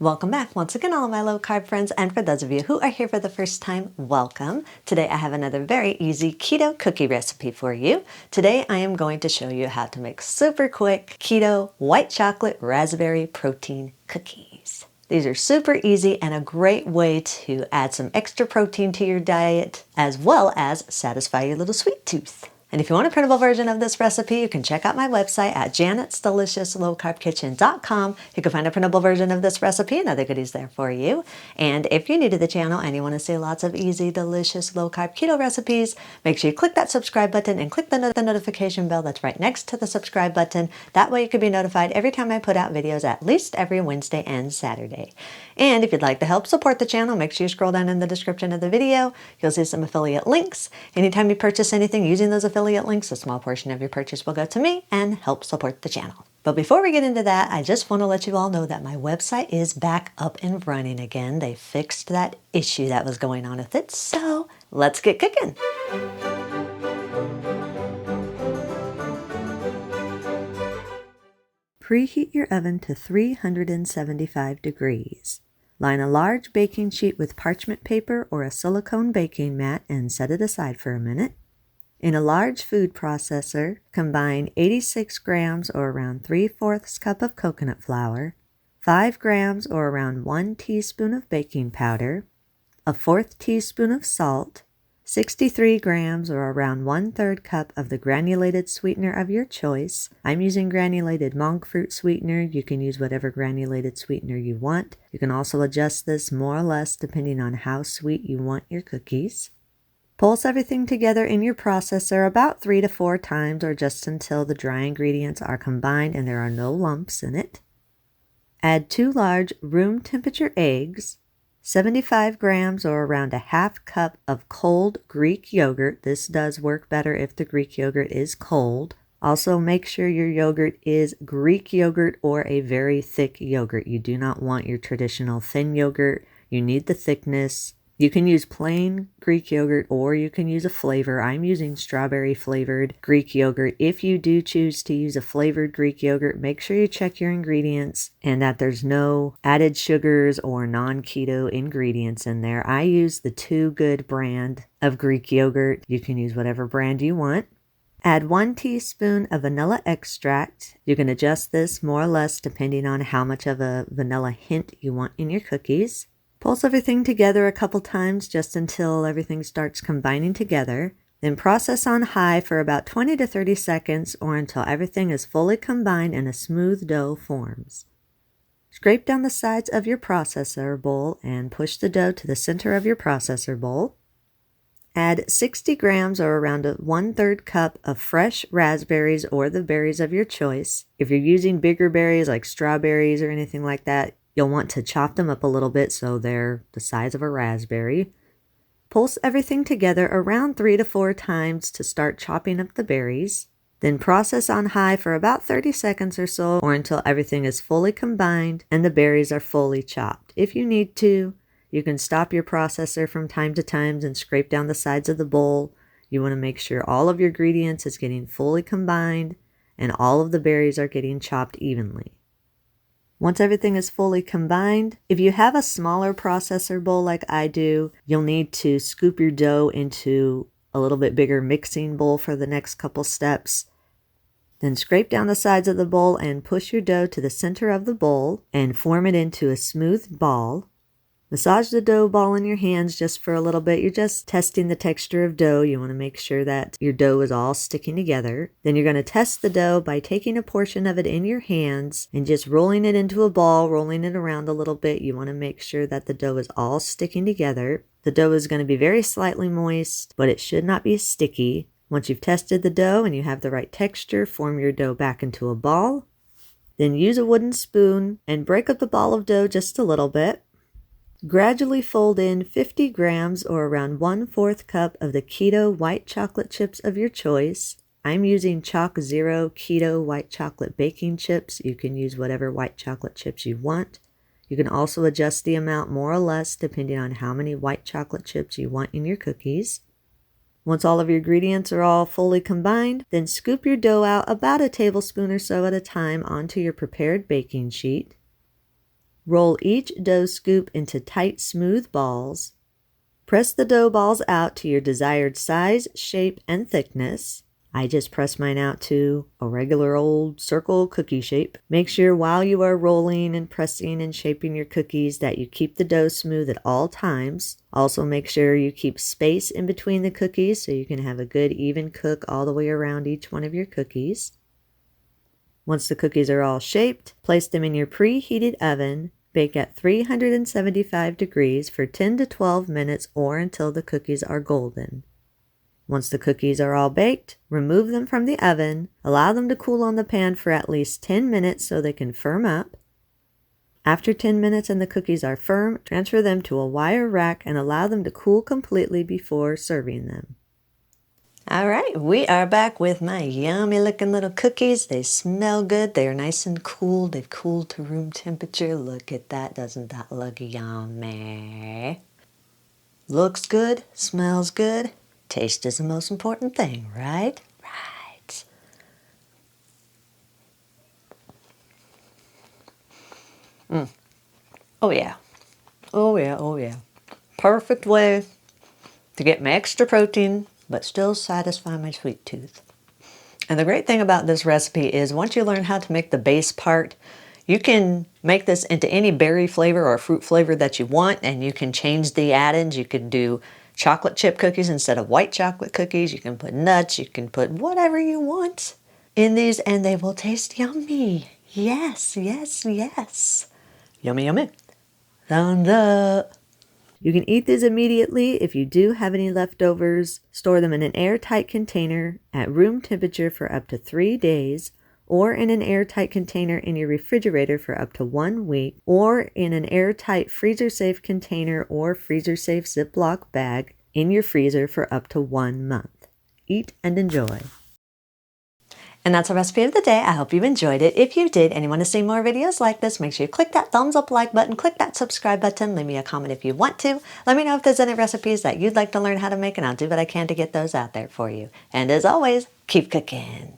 Welcome back once again, all of my low carb friends, and for those of you who are here for the first time, welcome. Today I have another very easy keto cookie recipe for you. Today I am going to show you how to make super quick keto white chocolate raspberry protein cookies. These are super easy and a great way to add some extra protein to your diet, as well as satisfy your little sweet tooth. And if you want a printable version of this recipe, you can check out my website at janet'sdeliciouslowcarbkitchen.com. You can find a printable version of this recipe and other goodies there for you. And if you're new to the channel and you want to see lots of easy, delicious, low-carb keto recipes, make sure you click that subscribe button and click the notification bell that's right next to the subscribe button. That way you can be notified every time I put out videos, at least every Wednesday and Saturday. And if you'd like to help support the channel, make sure you scroll down in the description of the video. You'll see some affiliate links. Anytime you purchase anything using those affiliate links, a small portion of your purchase will go to me and help support the channel. But before we get into that, I just want to let you all know that my website is back up and running again. They fixed that issue that was going on with it. So let's get cooking. Preheat your oven to 375 degrees. Line a large baking sheet with parchment paper or a silicone baking mat and set it aside for a minute. In a large food processor, combine 86 grams or around 3/4 cup of coconut flour, 5 grams or around 1 teaspoon of baking powder, a 1/4 teaspoon of salt, 63 grams or around 1/3 cup of the granulated sweetener of your choice. I'm using granulated monk fruit sweetener. You can use whatever granulated sweetener you want. You can also adjust this more or less depending on how sweet you want your cookies. Pulse everything together in your processor about 3 to 4 times or just until the dry ingredients are combined and there are no lumps in it. Add 2 large room temperature eggs, 75 grams or around a 1/2 cup of cold Greek yogurt. This does work better if the Greek yogurt is cold. Also, make sure your yogurt is Greek yogurt or a very thick yogurt. You do not want your traditional thin yogurt. You need the thickness. You can use plain Greek yogurt or you can use a flavor. I'm using strawberry flavored Greek yogurt. If you do choose to use a flavored Greek yogurt, make sure you check your ingredients and that there's no added sugars or non-keto ingredients in there. I use the Too Good brand of Greek yogurt. You can use whatever brand you want. Add 1 teaspoon of vanilla extract. You can adjust this more or less depending on how much of a vanilla hint you want in your cookies. Pulse everything together a couple times just until everything starts combining together. Then process on high for about 20 to 30 seconds or until everything is fully combined and a smooth dough forms. Scrape down the sides of your processor bowl and push the dough to the center of your processor bowl. Add 60 grams or around a 1/3 cup of fresh raspberries or the berries of your choice. If you're using bigger berries like strawberries or anything like that, you'll want to chop them up a little bit so they're the size of a raspberry. Pulse everything together around 3 to 4 times to start chopping up the berries. Then process on high for about 30 seconds or so or until everything is fully combined and the berries are fully chopped. If you need to, you can stop your processor from time to time and scrape down the sides of the bowl. You want to make sure all of your ingredients is getting fully combined and all of the berries are getting chopped evenly. Once everything is fully combined, if you have a smaller processor bowl like I do, you'll need to scoop your dough into a little bit bigger mixing bowl for the next couple steps. Then scrape down the sides of the bowl and push your dough to the center of the bowl and form it into a smooth ball. Massage the dough ball in your hands just for a little bit. You're just testing the texture of dough. You want to make sure that your dough is all sticking together. Then you're going to test the dough by taking a portion of it in your hands and just rolling it into a ball, rolling it around a little bit. You want to make sure that the dough is all sticking together. The dough is going to be very slightly moist, but it should not be sticky. Once you've tested the dough and you have the right texture, form your dough back into a ball. Then use a wooden spoon and break up the ball of dough just a little bit. Gradually fold in 50 grams or around 1/4 cup of the Keto white chocolate chips of your choice. I'm using Chalk Zero Keto white chocolate baking chips. You can use whatever white chocolate chips you want. You can also adjust the amount more or less depending on how many white chocolate chips you want in your cookies. Once all of your ingredients are all fully combined, then scoop your dough out about a tablespoon or so at a time onto your prepared baking sheet. Roll each dough scoop into tight, smooth balls. Press the dough balls out to your desired size, shape, and thickness. I just press mine out to a regular old circle cookie shape. Make sure while you are rolling and pressing and shaping your cookies that you keep the dough smooth at all times. Also make sure you keep space in between the cookies so you can have a good even cook all the way around each one of your cookies. Once the cookies are all shaped, place them in your preheated oven. Bake at 375 degrees for 10 to 12 minutes or until the cookies are golden. Once the cookies are all baked, remove them from the oven. Allow them to cool on the pan for at least 10 minutes so they can firm up. After 10 minutes and the cookies are firm, transfer them to a wire rack and allow them to cool completely before serving them. All right, we are back with my yummy looking little cookies. They smell good. They are nice and cool. They've cooled to room temperature. Look at that. Doesn't that look yummy? Looks good, smells good. Taste is the most important thing, right? Right. Oh yeah. Oh yeah, oh yeah. Perfect way to get my extra protein, but still satisfy my sweet tooth. And the great thing about this recipe is once you learn how to make the base part, you can make this into any berry flavor or fruit flavor that you want, and you can change the add-ins. You can do chocolate chip cookies instead of white chocolate cookies. You can put nuts. You can put whatever you want in these, and they will taste yummy. Yes, yes, yes. Yummy, yummy. Thumbs up. You can eat these immediately. If you do have any leftovers, store them in an airtight container at room temperature for up to 3 days, or in an airtight container in your refrigerator for up to 1 week, or in an airtight freezer-safe container or freezer-safe Ziploc bag in your freezer for up to 1 month. Eat and enjoy. And that's our recipe of the day. I hope you enjoyed it. If you did and you want to see more videos like this, make sure you click that thumbs up like button, click that subscribe button, leave me a comment if you want to. Let me know if there's any recipes that you'd like to learn how to make, and I'll do what I can to get those out there for you. And as always, keep cooking.